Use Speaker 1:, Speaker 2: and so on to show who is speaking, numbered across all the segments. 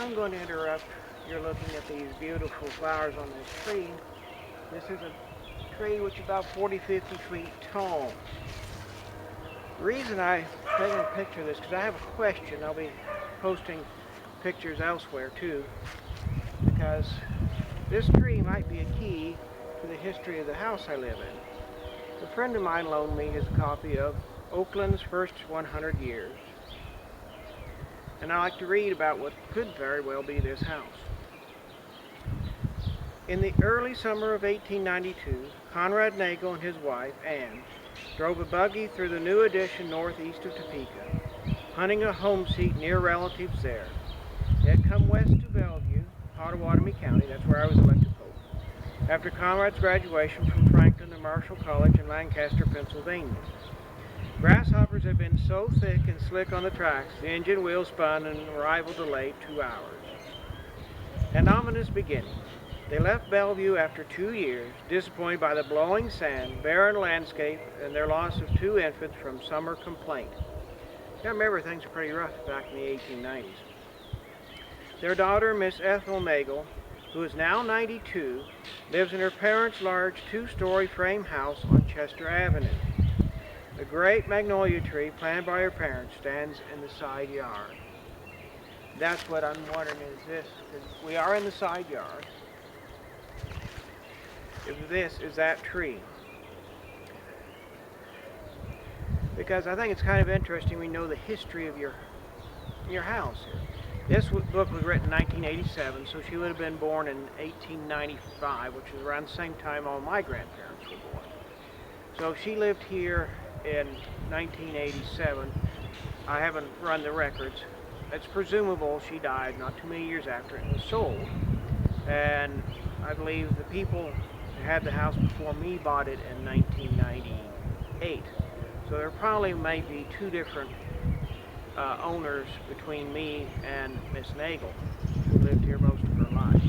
Speaker 1: I'm going to interrupt. You're looking at these beautiful flowers on this tree. This is a tree which is about 40-50 feet tall. The reason I'm taking a picture of this is because I have a question. I'll be posting pictures elsewhere too, because this tree might be a key to the history of the house I live in. A friend of mine loaned me his copy of Oakland's First 100 Years, and I like to read about what could very well be this house. In the early summer of 1892, Conrad Nagel and his wife, Anne, drove a buggy through the new addition northeast of Topeka, hunting a home seat near relatives there. They had come west to Belvue, Pottawatomie County, that's where I was elected Pope, after Conrad's graduation from Franklin and Marshall College in Lancaster, Pennsylvania. Grasshoppers had been so thick and slick on the tracks, the engine wheel spun and arrival delayed 2 hours. An ominous beginning. They left Belvue after 2 years, disappointed by the blowing sand, barren landscape, and their loss of 2 infants from summer complaint. I remember things were pretty rough back in the 1890s. Their daughter, Miss Nagel, who is now 92, lives in her parents' large 2-story frame house on Chester Avenue. A great magnolia tree planted by her parents stands in the side yard. That's what I'm wondering is this, because we are in the side yard. If this is that tree. Because I think it's kind of interesting we know the history of your house here. This book was written in 1987, so she would have been born in 1895, which is around the same time all my grandparents were born. So if she lived here in 1987, I haven't run the records. It's presumable she died not too many years after it was sold. And I believe the people who had the house before me bought it in 1998. So there probably may be 2 different owners between me and Miss Nagel, who lived here most of her life.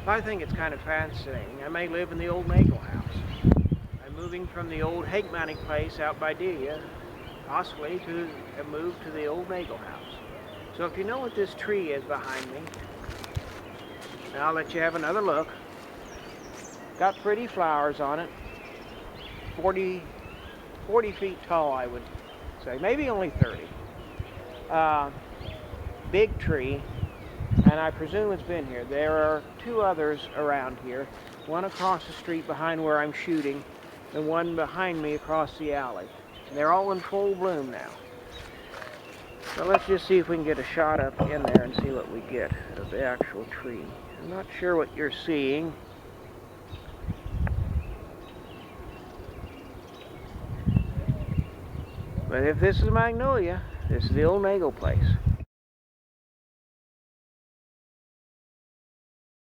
Speaker 1: I think it's kind of fascinating. I may live in the Old Nagel house. I'm moving from the Old Hejtmanek Place out by Delia, possibly to have moved to the Old Nagel house. So if you know what this tree is behind me, and I'll let you have another look. Got pretty flowers on it. 40 feet tall, I would say. Maybe only 30. Big tree, and I presume it's been here. There are 2 others around here. One across the street behind where I'm shooting, and one behind me across the alley. And they're all in full bloom now. So let's just see if we can get a shot up in there and see what we get of the actual tree. I'm not sure what you're seeing. But if this is magnolia, this is the Old Nagel Place.